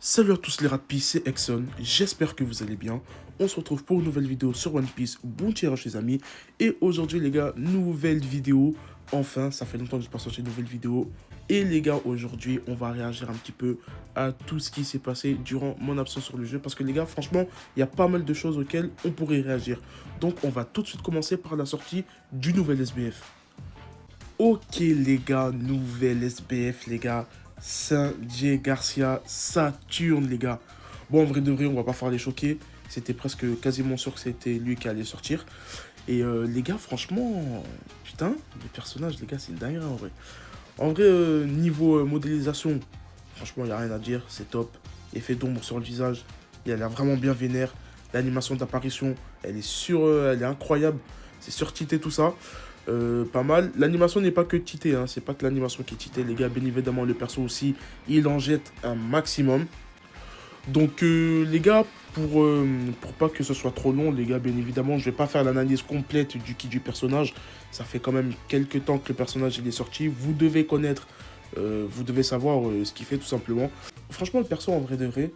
Salut à tous les rats de Piece, c'est Exxon, j'espère que vous allez bien. On se retrouve pour une nouvelle vidéo sur One Piece, bon tirage les amis. Et aujourd'hui les gars, nouvelle vidéo, enfin ça fait longtemps que je n'ai pas sorti une nouvelle vidéo. Et les gars, aujourd'hui on va réagir un petit peu à tout ce qui s'est passé durant mon absence sur le jeu. Parce que les gars, franchement, il y a pas mal de choses auxquelles on pourrait réagir. Donc on va tout de suite commencer par la sortie du nouvel SBF. Ok les gars, nouvelle SBF les gars. Saint-Dié Garcia, Saturne les gars. Bon en vrai de vrai on va pas faire les choquer. C'était presque quasiment sûr que c'était lui qui allait sortir. Et les gars franchement, putain, les personnages les gars c'est dingue en vrai. En vrai niveau modélisation, franchement il n'y a rien à dire, c'est top. Effet d'ombre sur le visage, il a l'air vraiment bien vénère. L'animation d'apparition, elle est elle est incroyable. C'est surtité tout ça. Pas mal. L'animation n'est pas que titée, hein. C'est pas que l'animation qui est titée, les gars. Bien évidemment, le perso aussi, il en jette un maximum. Donc, les gars, pour pas que ce soit trop long, les gars, bien évidemment, je vais pas faire l'analyse complète du kit du personnage. Ça fait quand même quelques temps que le personnage il est sorti. Vous devez connaître, vous devez savoir ce qu'il fait tout simplement. Franchement, le perso, en vrai de vrai,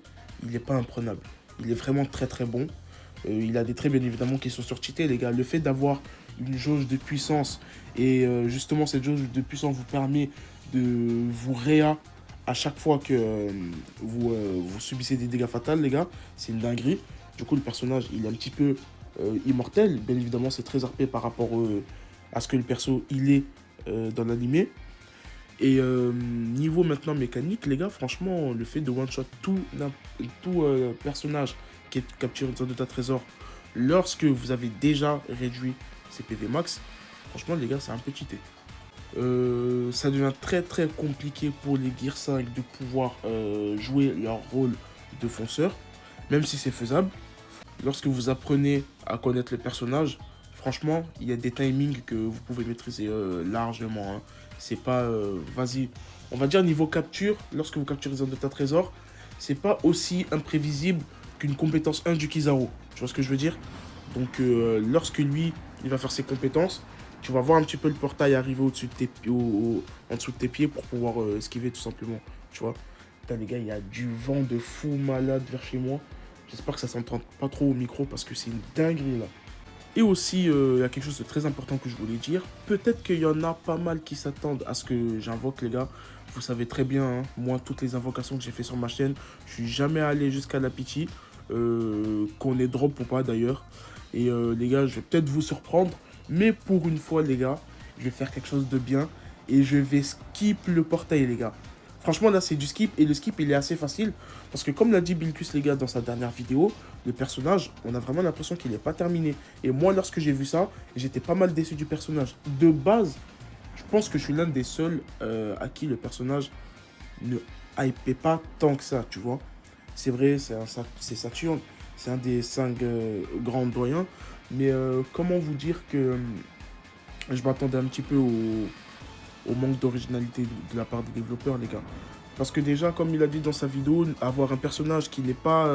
il est pas imprenable. Il est vraiment très très bon. Il a des traits bien évidemment qui sont surcheatés les gars. Le fait d'avoir une jauge de puissance et justement cette jauge de puissance vous permet de vous réa à chaque fois que vous subissez des dégâts fatals les gars. C'est une dinguerie. Du coup le personnage il est un petit peu immortel. Bien évidemment c'est très RP par rapport à ce que le perso il est dans l'animé. Et niveau maintenant mécanique, les gars, franchement, le fait de one-shot tout personnage qui est capturé dans de ta trésor lorsque vous avez déjà réduit ses PV max, franchement, les gars, c'est un peu cheaté. Ça devient très très compliqué pour les Gear 5 de pouvoir jouer leur rôle de fonceur, même si c'est faisable. Lorsque vous apprenez à connaître le personnage, franchement, il y a des timings que vous pouvez maîtriser largement. Hein. C'est pas, vas-y, on va dire niveau capture, lorsque vous capturez un Dota Trésor, c'est pas aussi imprévisible qu'une compétence 1 du Kizaru. Tu vois ce que je veux dire? Donc, lorsque lui, il va faire ses compétences, tu vas voir un petit peu le portail arriver au-dessus de tes, en dessous de tes pieds pour pouvoir esquiver tout simplement. Tu vois? Putain, les gars, il y a du vent de fou malade vers chez moi. J'espère que ça s'entend pas trop au micro parce que c'est une dinguerie là. Et aussi, il y a quelque chose de très important que je voulais dire. Peut-être qu'il y en a pas mal qui s'attendent à ce que j'invoque, les gars. Vous savez très bien, hein, moi, toutes les invocations que j'ai fait sur ma chaîne, je suis jamais allé jusqu'à la pitié. Qu'on ait drop ou pas d'ailleurs. Et les gars, je vais peut-être vous surprendre. Mais pour une fois, les gars, je vais faire quelque chose de bien. Et je vais skip le portail, les gars. Franchement, là, c'est du skip. Et le skip, il est assez facile. Parce que comme l'a dit Bilkus, les gars, dans sa dernière vidéo, le personnage, on a vraiment l'impression qu'il n'est pas terminé. Et moi, lorsque j'ai vu ça, j'étais pas mal déçu du personnage. De base, je pense que je suis l'un des seuls à qui le personnage ne hypait pas tant que ça, tu vois. C'est vrai, c'est Saturne. C'est un des 5 grands doyens. Mais comment vous dire que je m'attendais un petit peu au manque d'originalité de la part des développeurs, les gars. Parce que déjà, comme il a dit dans sa vidéo, avoir un personnage qui n'est pas...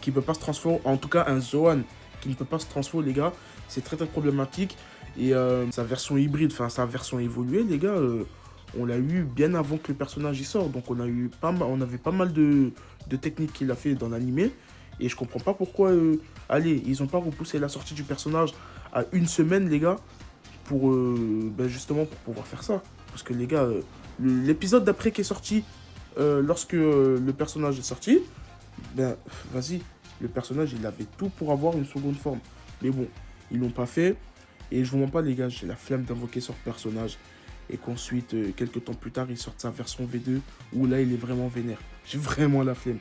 qui ne peut pas se transformer, en tout cas un Zoan qui ne peut pas se transformer, les gars, c'est très très problématique. Et sa version hybride, enfin sa version évoluée, les gars, on l'a eu bien avant que le personnage y sorte. Donc on avait pas mal de techniques qu'il a fait dans l'animé. Et je comprends pas pourquoi, allez, ils ont pas repoussé la sortie du personnage à une semaine, les gars, pour justement pour pouvoir faire ça. Parce que les gars, l'épisode d'après qui est sorti, lorsque le personnage est sorti, ben vas-y, le personnage il avait tout pour avoir une seconde forme. Mais bon, ils l'ont pas fait. Et je vous mens pas les gars, j'ai la flemme d'invoquer ce personnage. Et qu'ensuite, quelques temps plus tard, il sorte sa version V2, où là il est vraiment vénère. J'ai vraiment la flemme.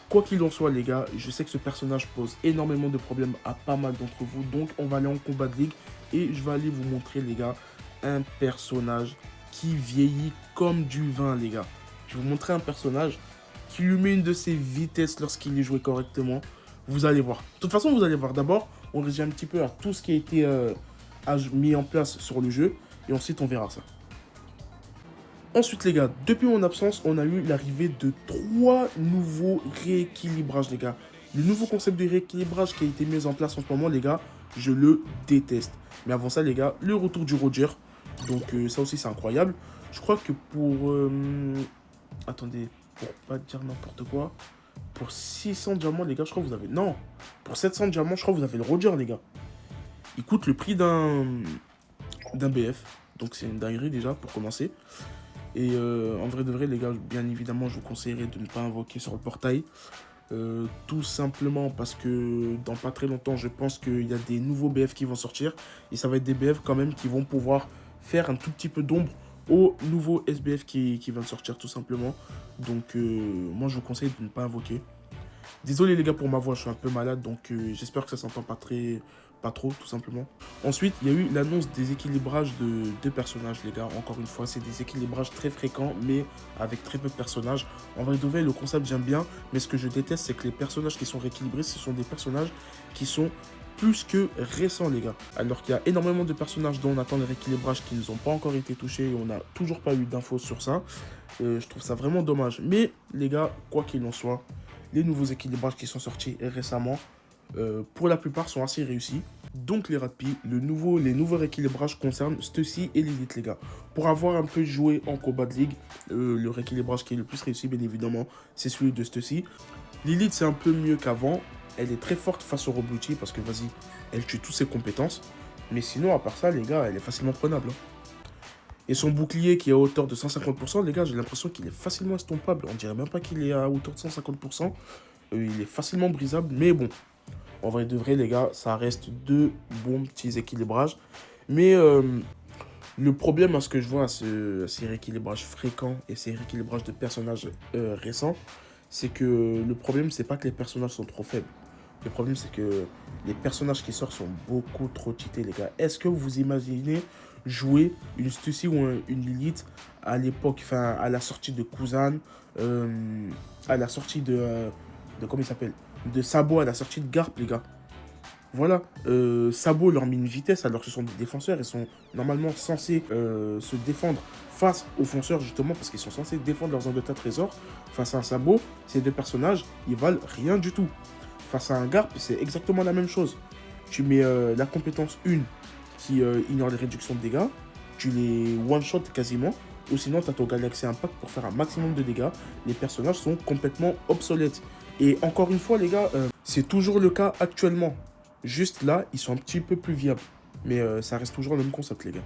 Quoi qu'il en soit les gars, je sais que ce personnage pose énormément de problèmes à pas mal d'entre vous. Donc on va aller en combat de ligue. Et je vais aller vous montrer les gars, un personnage qui vieillit comme du vin les gars. Je vais vous montrer un personnage qui lui met une de ses vitesses lorsqu'il est joué correctement. Vous allez voir. De toute façon, vous allez voir. D'abord, on réagit un petit peu à tout ce qui a été mis en place sur le jeu. Et ensuite, on verra ça. Ensuite, les gars, depuis mon absence, on a eu l'arrivée de 3 nouveaux rééquilibrages, les gars. Le nouveau concept de rééquilibrage qui a été mis en place en ce moment, les gars, je le déteste. Mais avant ça, les gars, le retour du Roger. Donc, ça aussi, c'est incroyable. Je crois que pour... attendez. pour pas dire n'importe quoi. Pour 600 diamants, les gars, je crois que vous avez... Non, pour 700 diamants, je crois que vous avez le Roger, les gars. Il coûte le prix d'un BF. Donc c'est une dinguerie déjà, pour commencer. Et en vrai de vrai, les gars, bien évidemment, je vous conseillerais de ne pas invoquer sur le portail. Tout simplement parce que dans pas très longtemps, je pense qu'il y a des nouveaux BF qui vont sortir. Et ça va être des BF quand même qui vont pouvoir faire un tout petit peu d'ombre aux nouveaux SBF qui viennent sortir tout simplement. Donc moi je vous conseille de ne pas invoquer. Désolé les gars pour ma voix, je suis un peu malade, donc j'espère que ça s'entend pas trop, tout simplement. Ensuite, il y a eu l'annonce des équilibrages de deux personnages, les gars. Encore une fois, c'est des équilibrages très fréquents, mais avec très peu de personnages. En vrai de vrai, le concept, j'aime bien, mais ce que je déteste, c'est que les personnages qui sont rééquilibrés, ce sont des personnages qui sont plus que récents, les gars. Alors qu'il y a énormément de personnages dont on attend les rééquilibrages qui n'ont pas encore été touchés et on n'a toujours pas eu d'infos sur ça. Je trouve ça vraiment dommage. Mais, les gars, quoi qu'il en soit, les nouveaux équilibrages qui sont sortis récemment, pour la plupart, sont assez réussis. Donc les Ratpi, les nouveaux rééquilibrages concernent Stussy et Lilith, les gars. Pour avoir un peu joué en combat de ligue, le rééquilibrage qui est le plus réussi, bien évidemment, c'est celui de Stussy. Lilith, c'est un peu mieux qu'avant. Elle est très forte face au Robluti parce que, vas-y, elle tue toutes ses compétences. Mais sinon, à part ça, les gars, elle est facilement prenable. Et son bouclier qui est à hauteur de 150%, les gars, j'ai l'impression qu'il est facilement estompable. On dirait même pas qu'il est à hauteur de 150%. Il est facilement brisable, mais bon. En vrai de vrai, les gars, ça reste deux bons petits équilibrages. Mais le problème à ce que je vois à ces rééquilibrages fréquents et ces rééquilibrages de personnages récents, c'est que le problème, c'est pas que les personnages sont trop faibles. Le problème, c'est que les personnages qui sortent sont beaucoup trop cheatés, les gars. Est-ce que vous imaginez jouer une Stussy ou une Lilith à l'époque, enfin, à la sortie de Kuzan, à la sortie de comment il s'appelle, de Sabo, à la sortie de Garp, les gars. Voilà, Sabo leur met une vitesse alors que ce sont des défenseurs. Ils sont normalement censés se défendre face aux fonceurs, justement, parce qu'ils sont censés défendre leurs Zangota trésors. Face à un Sabo, ces deux personnages, ils valent rien du tout. Face à un Garp, c'est exactement la même chose. Tu mets la compétence 1 qui ignore les réductions de dégâts, tu les one-shot quasiment, ou sinon tu as ton Galaxy Impact pour faire un maximum de dégâts. Les personnages sont complètement obsolètes. Et encore une fois, les gars, c'est toujours le cas actuellement. Juste là, ils sont un petit peu plus viables. Mais ça reste toujours le même concept, les gars.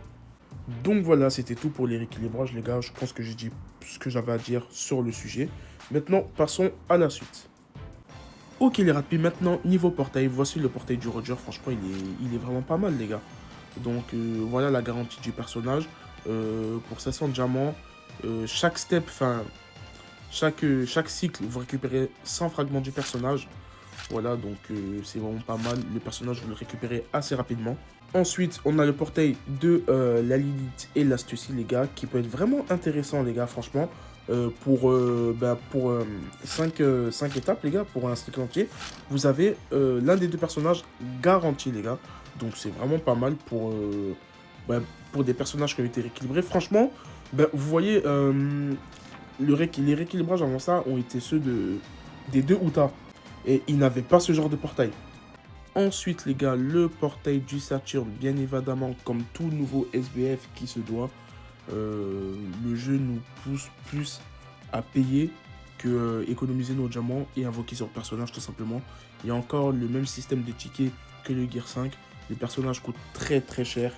Donc voilà, c'était tout pour les rééquilibrages, les gars. Je pense que j'ai dit ce que j'avais à dire sur le sujet. Maintenant, passons à la suite. Ok les Ratpi, maintenant niveau portail, voici le portail du Roger, franchement il est vraiment pas mal les gars. Donc voilà la garantie du personnage, pour 500 diamants, chaque step, enfin chaque cycle vous récupérez 100 fragments du personnage. Voilà donc c'est vraiment pas mal, le personnage vous le récupérez assez rapidement. Ensuite on a le portail de la Lilith et la Stussy les gars, qui peut être vraiment intéressant les gars franchement. Pour 5 étapes, les gars, pour un cycle entier, vous avez l'un des deux personnages garanti, les gars. Donc, c'est vraiment pas mal pour des personnages qui ont été rééquilibrés. Franchement, vous voyez, les rééquilibrages avant ça ont été ceux des deux Uta. Et ils n'avaient pas ce genre de portail. Ensuite, les gars, le portail du Saturn, bien évidemment, comme tout nouveau SBF qui se doit. Le jeu nous pousse plus à payer que économiser nos diamants et invoquer sur le personnage tout simplement. Il y a encore le même système de tickets que le Gear 5. Les personnages coûtent très très cher.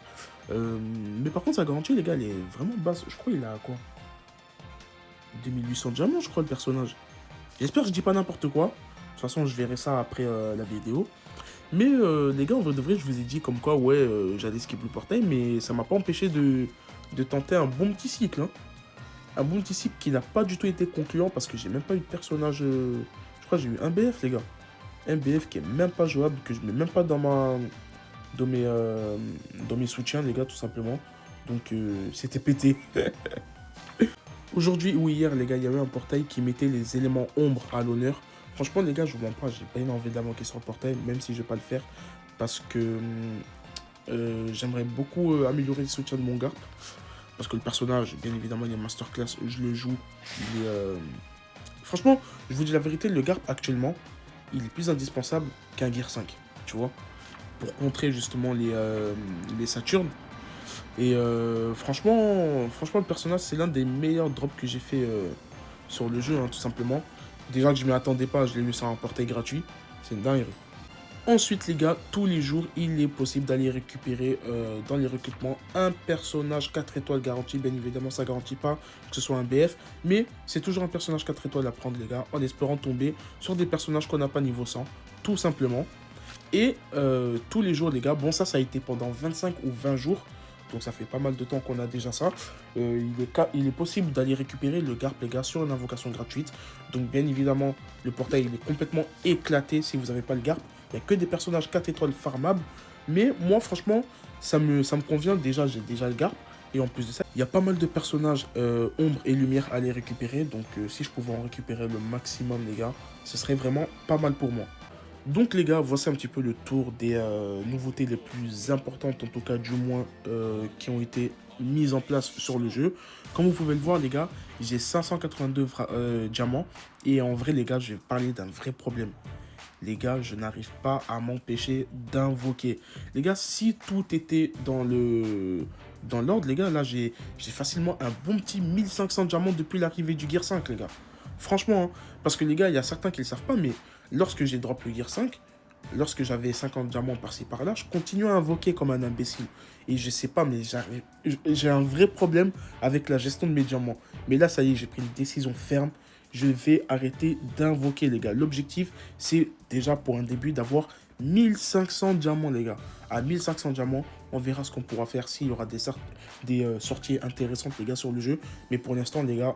Mais par contre sa garantie les gars elle est vraiment basse. Je crois qu'il a quoi, 2800 diamants je crois le personnage. J'espère que je dis pas n'importe quoi. De toute façon je verrai ça après la vidéo. Mais les gars, en vrai de vrai, je vous ai dit comme quoi, ouais, j'allais skip le portail, mais ça m'a pas empêché de tenter un bon petit cycle. Hein. Un bon petit cycle qui n'a pas du tout été concluant parce que j'ai même pas eu de personnage. Je crois que j'ai eu un BF, les gars. Un BF qui est même pas jouable, que je mets même pas dans mes soutiens, les gars, tout simplement. Donc, c'était pété. Aujourd'hui ou hier, les gars, il y avait un portail qui mettait les éléments ombre à l'honneur. Franchement, les gars, je vous mens pas, j'ai pas envie d'invoquer sur le portail, même si je vais pas le faire. Parce que j'aimerais beaucoup améliorer le soutien de mon Garp. Parce que le personnage, bien évidemment, il est masterclass, je le joue. Il est, franchement, je vous dis la vérité, le Garp actuellement, il est plus indispensable qu'un Gear 5, tu vois. Pour contrer justement les Saturnes. Et franchement, le personnage, c'est l'un des meilleurs drops que j'ai fait sur le jeu, hein, tout simplement. Déjà que je ne m'y attendais pas, je l'ai vu sur un portail gratuit. C'est une dinguerie. Ensuite, les gars, tous les jours, il est possible d'aller récupérer dans les recrutements un personnage 4 étoiles garanti. Bien évidemment, ça ne garantit pas que ce soit un BF, mais c'est toujours un personnage 4 étoiles à prendre, les gars, en espérant tomber sur des personnages qu'on n'a pas niveau 100, tout simplement. Et tous les jours, les gars, bon, ça a été pendant 25 ou 20 jours. Donc ça fait pas mal de temps qu'on a déjà ça. Il est possible d'aller récupérer le Garp, les gars, sur une invocation gratuite. Donc bien évidemment, le portail il est complètement éclaté si vous n'avez pas le Garp. Il n'y a que des personnages 4 étoiles farmables. Mais moi, franchement, ça me convient. Déjà, j'ai déjà le Garp. Et en plus de ça, il y a pas mal de personnages ombre et lumière à aller récupérer. Donc si je pouvais en récupérer le maximum, les gars, ce serait vraiment pas mal pour moi. Donc les gars, voici un petit peu le tour des nouveautés les plus importantes, en tout cas du moins, qui ont été mises en place sur le jeu. Comme vous pouvez le voir les gars, j'ai 582 diamants. Et en vrai les gars, je vais parler d'un vrai problème. Les gars, je n'arrive pas à m'empêcher d'invoquer. Les gars, si tout était dans l'ordre, les gars, là j'ai facilement un bon petit 1500 diamants depuis l'arrivée du Gear 5 les gars. Franchement, hein, parce que les gars, il y a certains qui ne le savent pas, mais lorsque j'ai drop le Gear 5, lorsque j'avais 50 diamants par-ci par-là, je continuais à invoquer comme un imbécile. Et je sais pas, mais j'ai un vrai problème avec la gestion de mes diamants. Mais là, ça y est, j'ai pris une décision ferme. Je vais arrêter d'invoquer, les gars. L'objectif, c'est déjà pour un début d'avoir 1500 diamants, les gars. À 1500 diamants, on verra ce qu'on pourra faire s'il y aura des sorties intéressantes, les gars, sur le jeu. Mais pour l'instant, les gars,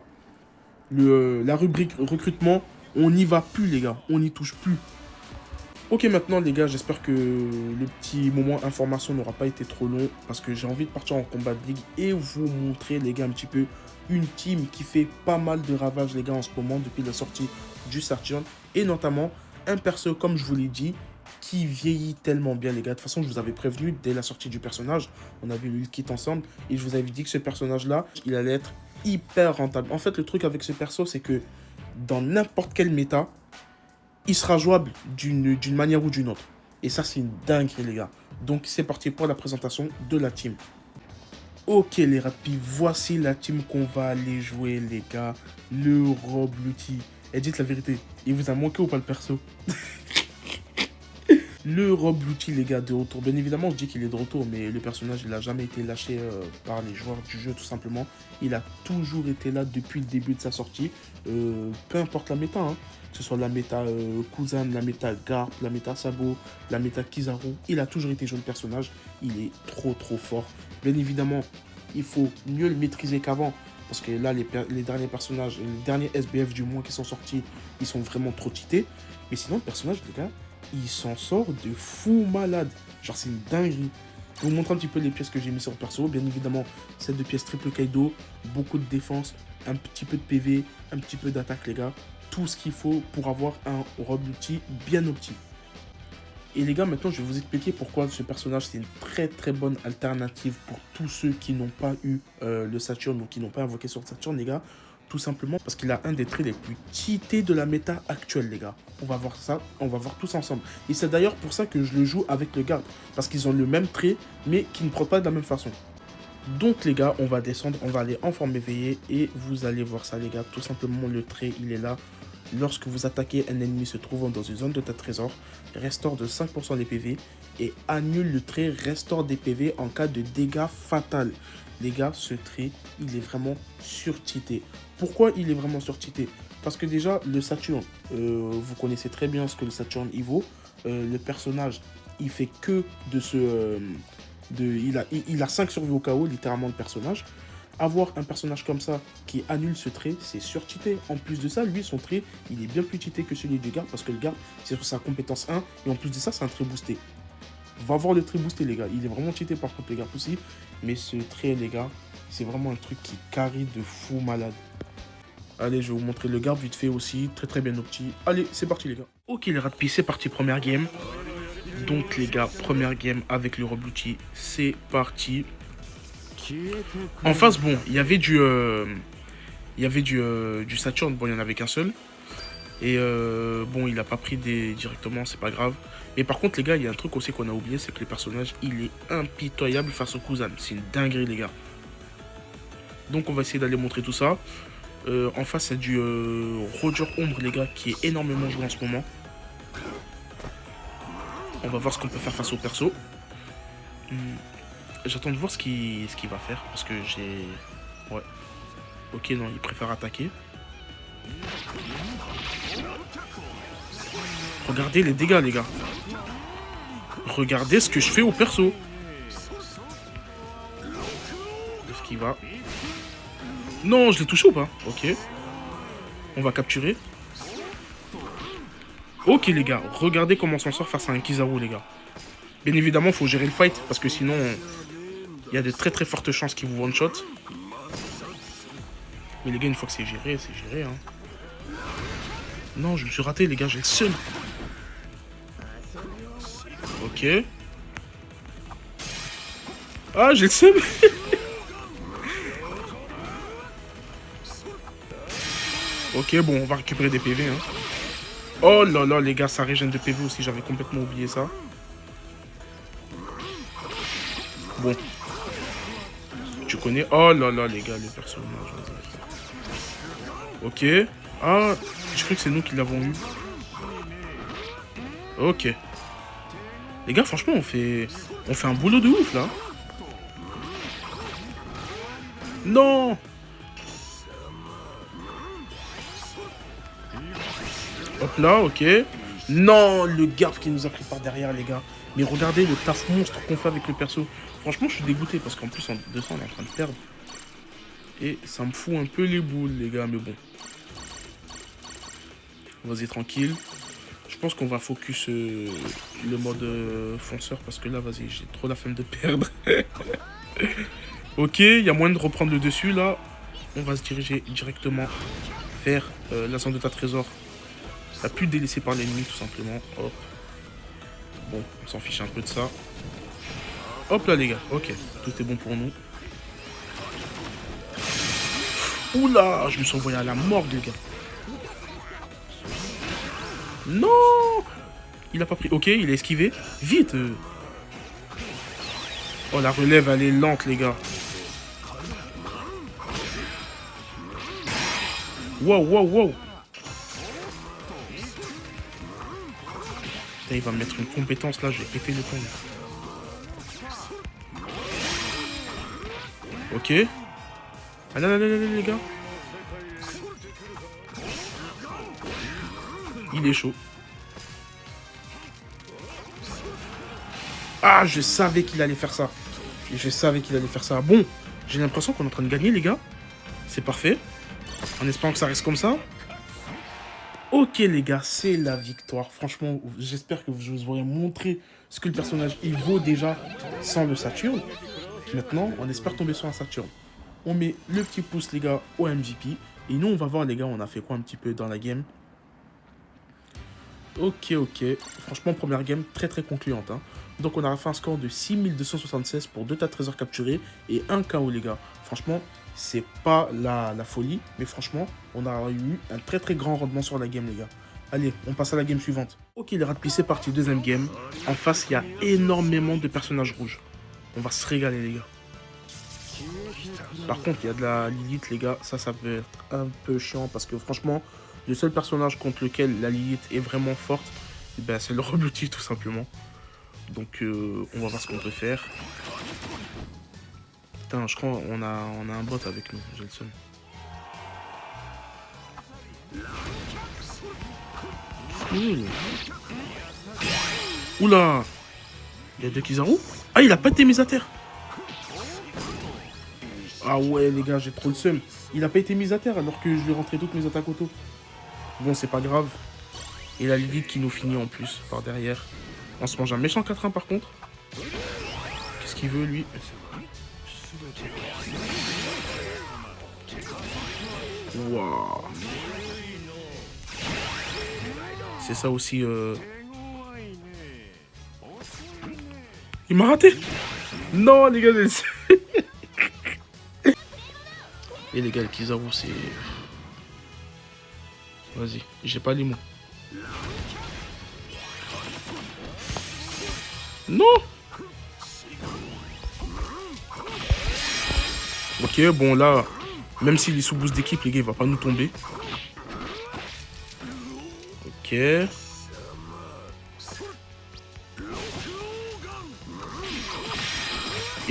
la rubrique recrutement, on n'y va plus les gars, on n'y touche plus. Ok maintenant les gars, j'espère que le petit moment information n'aura pas été trop long parce que j'ai envie de partir en combat de ligue et vous montrer les gars un petit peu une team qui fait pas mal de ravages les gars en ce moment depuis la sortie du Saturn et notamment un perso comme je vous l'ai dit qui vieillit tellement bien les gars. De toute façon je vous avais prévenu dès la sortie du personnage, on avait lu le kit ensemble et je vous avais dit que ce personnage là il allait être hyper rentable. En fait le truc avec ce perso c'est que dans n'importe quelle méta, il sera jouable d'une manière ou d'une autre. Et ça, c'est une dinguerie, les gars. Donc, c'est parti pour la présentation de la team. Ok, les rapides, voici la team qu'on va aller jouer, les gars. Le Robluti. Et dites la vérité, il vous a manqué ou pas le perso? Le Robluti, les gars, de retour. Bien évidemment, je dis qu'il est de retour, mais le personnage, il n'a jamais été lâché par les joueurs du jeu, tout simplement. Il a toujours été là depuis le début de sa sortie. Peu importe la méta, hein. Que ce soit la méta Kuzan, la méta Garp, la méta Sabo, la méta Kizaru. Il a toujours été joué le personnage. Il est trop fort. Bien évidemment, il faut mieux le maîtriser qu'avant. Parce que là, les derniers personnages, les derniers SBF du moins qui sont sortis, ils sont vraiment trop cheatés. Mais sinon, le personnage, les gars, il s'en sort de fou malade. Genre, c'est une dinguerie. Je vais vous montrer un petit peu les pièces que j'ai mis sur le perso. Bien évidemment, cette de pièces triple Kaido, beaucoup de défense, un petit peu de PV, un petit peu d'attaque, les gars. Tout ce qu'il faut pour avoir un Robluti bien opti. Et les gars, maintenant, je vais vous expliquer pourquoi ce personnage, c'est une très bonne alternative pour tous ceux qui n'ont pas eu le Saturn ou qui n'ont pas invoqué sur le Saturn, les gars. Tout simplement parce qu'il a un des traits les plus cheatés de la méta actuelle, les gars. On va voir ça, on va voir tous ensemble. Et c'est d'ailleurs pour ça que je le joue avec le Garp. Parce qu'ils ont le même trait, mais qui ne prennent pas de la même façon. Donc les gars, on va descendre, on va aller en forme éveillée. Et vous allez voir ça, les gars. Tout simplement, le trait, il est là. Lorsque vous attaquez un ennemi se trouvant dans une zone de trésor, restaure de 5% des PV. Et annule le trait restaure des PV en cas de dégâts fatals. Les gars, ce trait, il est vraiment surcheaté. Pourquoi il est vraiment surcheaté? Parce que déjà, le Saturn, vous connaissez très bien ce que le Saturn il vaut. Le personnage, il fait que de ce... il a 5 survies au KO, littéralement, le personnage. Avoir un personnage comme ça qui annule ce trait, c'est surcheaté. En plus de ça, lui, son trait, il est bien plus cheaté que celui du Garp. Parce que le Garp, c'est sur sa compétence 1. Et en plus de ça, c'est un trait boosté. Va voir le trait boosté, les gars. Il est vraiment cheaté par contre, le Garp aussi. Mais ce trait, les gars, c'est vraiment un truc qui carry de fou malade. Allez, je vais vous montrer le Garp vite fait aussi. Très bien opti. Allez, c'est parti, les gars. Ok, les rats de pie, c'est parti. Première game. Donc, les gars, première game avec le Robluti. C'est parti. En face, bon, il y avait du Saturn. Bon, il n'y en avait qu'un seul. Et bon, il n'a pas pris directement, c'est pas grave. Mais par contre, les gars, il y a un truc aussi qu'on a oublié, c'est que le personnage, il est impitoyable face au Kuzan. C'est une dinguerie, les gars. Donc, on va essayer d'aller montrer tout ça. En face, il y a du Roger Ombre, les gars, qui est énormément joué en ce moment. On va voir ce qu'on peut faire face au perso. J'attends de voir ce qu'il va faire, parce que j'ai... Ouais. Ok, non, il préfère attaquer. Regardez les dégâts, les gars. Regardez ce que je fais au perso. Est-ce qu'il va... Non, je l'ai touché ou pas? Ok. On va capturer. Ok, les gars. Regardez comment on s'en sort face à un Kizaru, les gars. Bien évidemment, il faut gérer le fight, parce que sinon... Il y a de très très fortes chances qu'il vous one-shot. Mais les gars, une fois que c'est géré, hein. Non, je me suis raté, les gars, j'ai le seul. Ok. Ah, j'ai le seum. Ok, bon, on va récupérer des PV. Hein. Oh là là, les gars, ça régène de PV aussi. J'avais complètement oublié ça. Bon. Tu connais... Oh là là, les gars, les personnages. Ok. Ah, je crois que c'est nous qui l'avons eu. Ok. Les gars, franchement, on fait un boulot de ouf, là. Non. Hop là, ok. Non, le garde qui nous a pris par derrière, les gars. Mais regardez le taf monstre qu'on fait avec le perso. Franchement, je suis dégoûté parce qu'en plus, en 200, on est en train de perdre. Et ça me fout un peu les boules, les gars, mais bon. Vas-y, tranquille. Je pense qu'on va focus le mode fonceur parce que là, vas-y, j'ai trop la flemme de perdre. Ok, il y a moyen de reprendre le dessus, là. On va se diriger directement vers la zone de ta trésor. La plus délaissée par l'ennemi, tout simplement. Hop. Bon, on s'en fiche un peu de ça. Hop là, les gars. Ok, tout est bon pour nous. Oula, je me suis envoyé à la mort, les gars. Non, il a pas pris. Ok, il a esquivé. Vite. Oh, la relève, elle est lente, les gars. Wow, wow, wow. Putain, il va me mettre une compétence, là. Je vais péter le temps. Ok. Allez, allez, allez, les gars. Il est chaud. Ah, je savais qu'il allait faire ça. Je savais qu'il allait faire ça. Bon, j'ai l'impression qu'on est en train de gagner, les gars. C'est parfait. En espérant que ça reste comme ça. Ok, les gars, c'est la victoire. Franchement, j'espère que je vous aurai montré ce que le personnage il vaut déjà sans le Saturne. Maintenant, on espère tomber sur un Saturne. On met le petit pouce, les gars, au MVP. Et nous, on va voir, les gars, on a fait quoi un petit peu dans la game. Ok, ok. Franchement, première game très très concluante. Hein. Donc, on a fait un score de 6276 pour 2 tas de trésors capturés et 1 KO, les gars. Franchement, c'est pas la folie. Mais franchement, on a eu un très très grand rendement sur la game, les gars. Allez, on passe à la game suivante. Ok, les Ratpi, c'est parti. Deuxième game. En face, il y a énormément de personnages rouges. On va se régaler, les gars. Par contre, il y a de la Lilith, les gars. Ça peut être un peu chiant parce que franchement... Le seul personnage contre lequel la Lilith est vraiment forte, ben, c'est le Reblutif tout simplement. Donc on va voir ce qu'on peut faire. Putain, je crois qu'on a un bot avec nous, j'ai le seum. Oula. Il y a deux Kizaru. Ah, il a pas été mis à terre. Ah ouais les gars, j'ai trop le seum. Il a pas été mis à terre alors que je lui ai rentré toutes mes attaques auto. Bon, c'est pas grave. Et la Lilith qui nous finit en plus, par derrière. On se mange un méchant 4-1 par contre. Qu'est-ce qu'il veut, lui? Waouh. C'est ça aussi... Il m'a raté. Non, les gars, et les gars, le Kizaru, c'est... Vas-y, j'ai pas les mots. Non. Ok, bon là, Même s'il est sous boost d'équipe, les gars, il va pas nous tomber. Ok.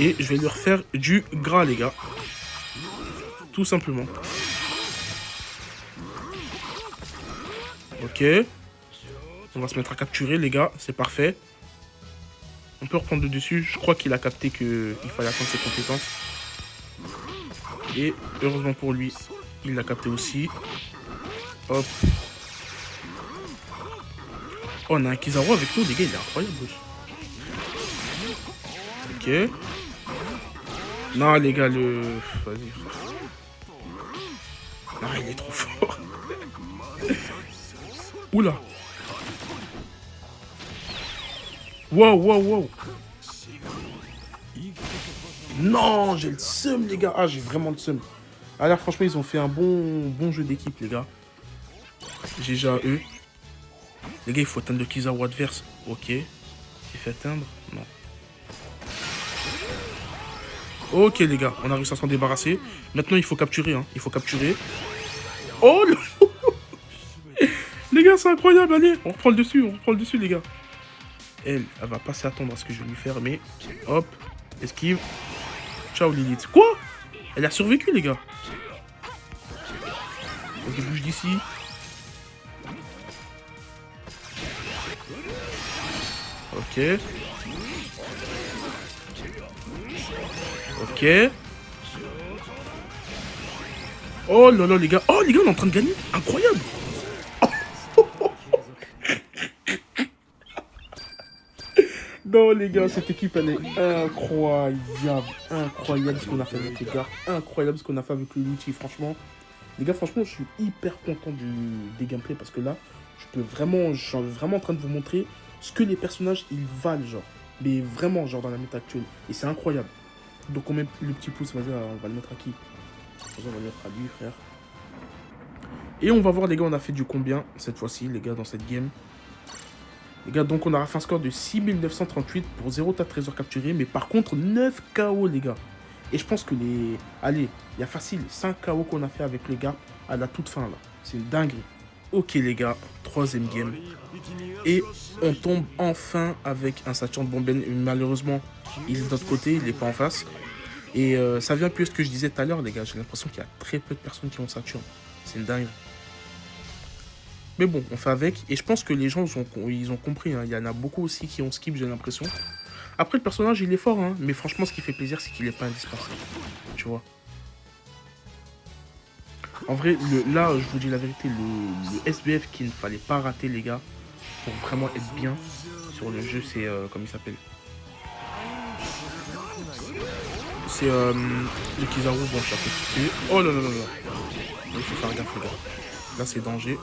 Et je vais lui refaire du gras, les gars. Tout simplement. Ok. On va se mettre à capturer, les gars. C'est parfait. On peut reprendre le dessus. Je crois qu'il a capté qu'il fallait attendre ses compétences. Et heureusement pour lui, il l'a capté aussi. Hop. Oh, on a un Kizaru avec nous, les gars. Il est incroyable. Ok. Non, les gars, le... Vas-y, frère. Non, il est trop fort. Oula. Wow, wow, wow. Non, j'ai le seum, les gars. Ah, j'ai vraiment le seum. Ah là, franchement, ils ont fait un bon jeu d'équipe, les gars. GG à eux. Les gars, il faut atteindre le Kizaru adverse. Ok. Il fait atteindre? Non. Ok, les gars, on a réussi à s'en débarrasser. Maintenant, il faut capturer, hein. Il faut capturer. Oh, les gars, c'est incroyable. Allez, on reprend le dessus, les gars. Elle va pas s'attendre à ce que je vais lui faire, mais... Hop, esquive. Ciao, Lilith. Quoi? Elle a survécu, les gars. Ok, bouge d'ici. Ok. Ok. Oh là là, les gars. Oh, les gars, on est en train de gagner. Incroyable. Non, les gars, cette équipe, elle est incroyable. Incroyable ce qu'on a fait avec les gars. Incroyable ce qu'on a fait avec le Luigi. Franchement, les gars, franchement, je suis hyper content des gameplays parce que là, je suis vraiment en train de vous montrer ce que les personnages, ils valent, genre. Mais vraiment, genre, dans la méta actuelle. Et c'est incroyable. Donc, on met le petit pouce, vas-y, on va le mettre à qui? On va le mettre à lui, frère. Et on va voir, les gars, on a fait du combien cette fois-ci, les gars, dans cette game. Les gars, donc on a fait un score de 6938 pour 0 tas de trésors capturés. Mais par contre, 9 KO, les gars. Et je pense que les... Allez, il y a facile 5 KO qu'on a fait avec les gars à la toute fin, là. C'est une dinguerie. Ok, les gars, troisième game. Et on tombe enfin avec un Saturn Bomben. Malheureusement, il est de l'autre côté, il n'est pas en face. Et ça vient plus de ce que je disais tout à l'heure, les gars. J'ai l'impression qu'il y a très peu de personnes qui ont Saturn. C'est une dinguerie. Mais bon, on fait avec. Et je pense que les gens, ils ont compris. Hein. Il y en a beaucoup aussi qui ont skip, j'ai l'impression. Après, le personnage, il est fort. Hein. Mais franchement, ce qui fait plaisir, c'est qu'il n'est pas indispensable. Tu vois. En vrai, là, je vous dis la vérité, le SBF qu'il ne fallait pas rater, les gars, pour vraiment être bien sur le jeu, c'est... comment il s'appelle? C'est le Kizaru. Bon, je suis un peu tué. Oh là là là là. Il faut faire gaffe, les gars. Là, c'est danger.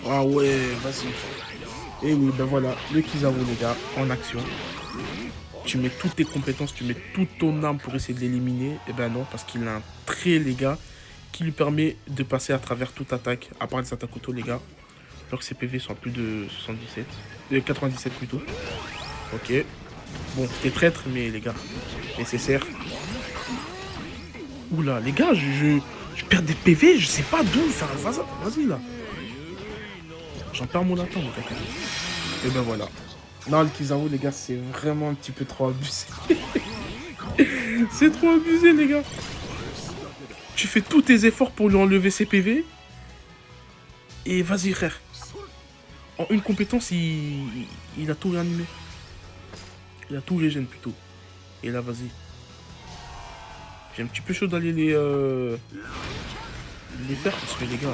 Ah ouais, vas-y. Et oui, ben voilà, le Kizaru, les gars, en action. Tu mets toutes tes compétences, tu mets toute ton arme pour essayer de l'éliminer. Et ben non, parce qu'il a un trait, les gars, qui lui permet de passer à travers toute attaque, à part les attaques auto, les gars. Alors que ses PV sont à plus de 77. 97 plutôt. Ok. Bon, c'était traître, mais les gars, nécessaire. Oula, les gars, je perds des PV, je sais pas d'où faire. Vas-y, là. J'en perds mon latin, mon gars. Et ben voilà. Non, le Kizaru, les gars, c'est vraiment un petit peu trop abusé. C'est trop abusé, les gars. Tu fais tous tes efforts pour lui enlever ses PV. Et vas-y, frère. En une compétence, il a tout réanimé. Il a tout régène, plutôt. Et là, vas-y. J'ai un petit peu chaud d'aller les faire, parce que, les gars...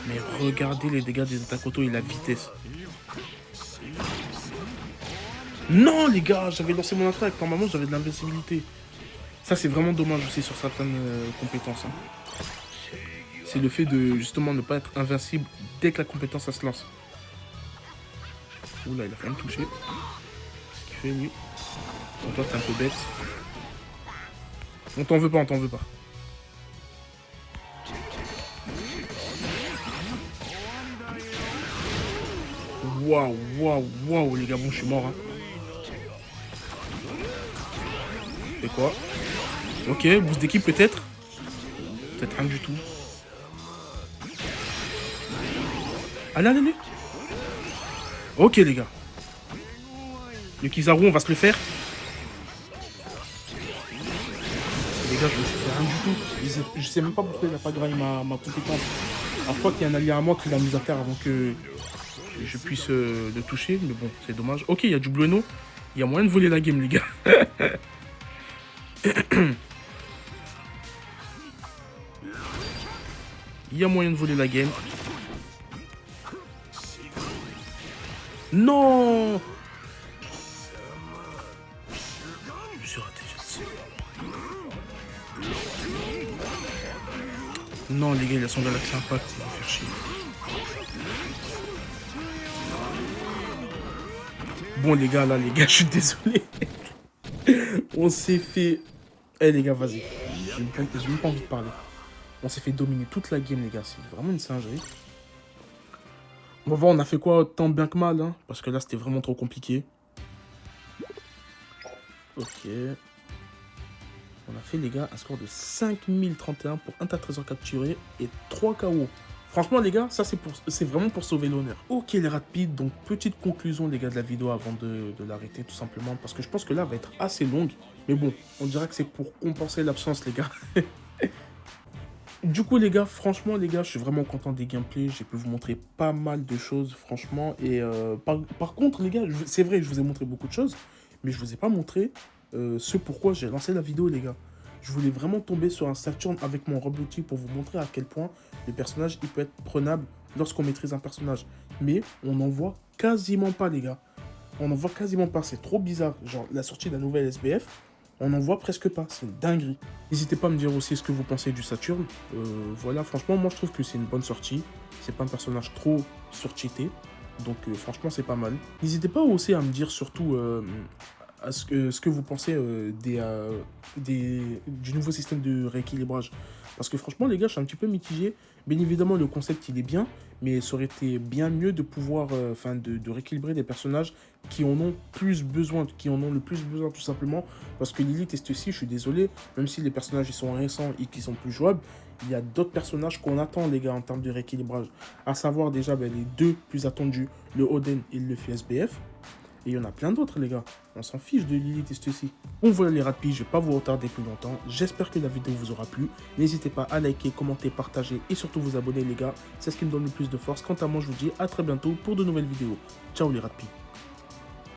Mais regardez les dégâts des attaques auto et la vitesse. Non, les gars, j'avais lancé mon attaque. Normalement, j'avais de l'invincibilité. Ça, c'est vraiment dommage aussi sur certaines compétences. Hein. C'est le fait de, justement, ne pas être invincible dès que la compétence, ça se lance. Oula, il a quand même touché. Ce qu'il fait, lui. Bon, toi, t'es un peu bête. On t'en veut pas, on t'en veut pas. Waouh, waouh, waouh, les gars, bon, je suis mort. Hein. fait quoi? Ok, boost d'équipe peut-être? Peut-être rien du tout. Allez, allez, allez. Ok, les gars. Le Kizaru, on va se le faire. Les gars, je me suis fait rien du tout. Je sais même pas pourquoi il a pas graillé ma compétence. Alors, je crois qu'il y a un allié à moi qui l'a mis à terre avant que je puisse le toucher. Mais bon, c'est dommage. Ok, il y a du Blueno. Il y a moyen de voler la game, les gars. Il y a moyen de voler la game. Non! Je me suis raté, je sais. Non, les gars, il a son Galaxy Impact, il va faire chier. Bon, les gars, là, les gars, je suis désolé. On s'est fait... Eh, les gars, vas-y. J'ai même pas envie de parler. On s'est fait dominer toute la game, les gars. C'est vraiment une singerie. On va voir, on a fait quoi tant bien que mal, hein, parce que là, c'était vraiment trop compliqué. Ok. On a fait, les gars, un score de 5031 pour un tas de trésors capturés et 3 KO. Franchement, les gars, ça, c'est vraiment pour sauver l'honneur. Ok, les rapides, donc petite conclusion, les gars, de la vidéo avant de l'arrêter, tout simplement, parce que je pense que là, elle va être assez longue. Mais bon, on dirait que c'est pour compenser l'absence, les gars. Du coup, les gars, franchement, les gars, je suis vraiment content des gameplays. J'ai pu vous montrer pas mal de choses, franchement. Et par contre, les gars, c'est vrai, je vous ai montré beaucoup de choses, mais je vous ai pas montré ce pourquoi j'ai lancé la vidéo, les gars. Je voulais vraiment tomber sur un Saturn avec mon Roblox pour vous montrer à quel point le personnage il peut être prenable lorsqu'on maîtrise un personnage. Mais on n'en voit quasiment pas, les gars. On n'en voit quasiment pas. C'est trop bizarre. Genre, la sortie de la nouvelle SBF, on n'en voit presque pas, c'est une dinguerie. N'hésitez pas à me dire aussi ce que vous pensez du Saturn. Voilà, franchement, moi je trouve que c'est une bonne sortie. C'est pas un personnage trop surcheaté. Donc franchement, c'est pas mal. N'hésitez pas aussi à me dire surtout ce que vous pensez du nouveau système de rééquilibrage. Parce que franchement, les gars, je suis un petit peu mitigé. Bien évidemment, le concept, il est bien. Mais ça aurait été bien mieux de pouvoir de rééquilibrer des personnages qui en ont plus besoin, qui en ont le plus besoin tout simplement. Parce que Lilith et Stussy, je suis désolé, même si les personnages ils sont récents et qui sont plus jouables, il y a d'autres personnages qu'on attend, les gars, en termes de rééquilibrage. À savoir déjà les deux plus attendus, le Oden et le Luffy SBF. Et il y en a plein d'autres, les gars. On s'en fiche de Lilith et Stussy. Bon, voilà les rapides, je ne vais pas vous retarder plus longtemps. J'espère que la vidéo vous aura plu. N'hésitez pas à liker, commenter, partager et surtout vous abonner, les gars. C'est ce qui me donne le plus de force. Quant à moi, je vous dis à très bientôt pour de nouvelles vidéos. Ciao les rapides.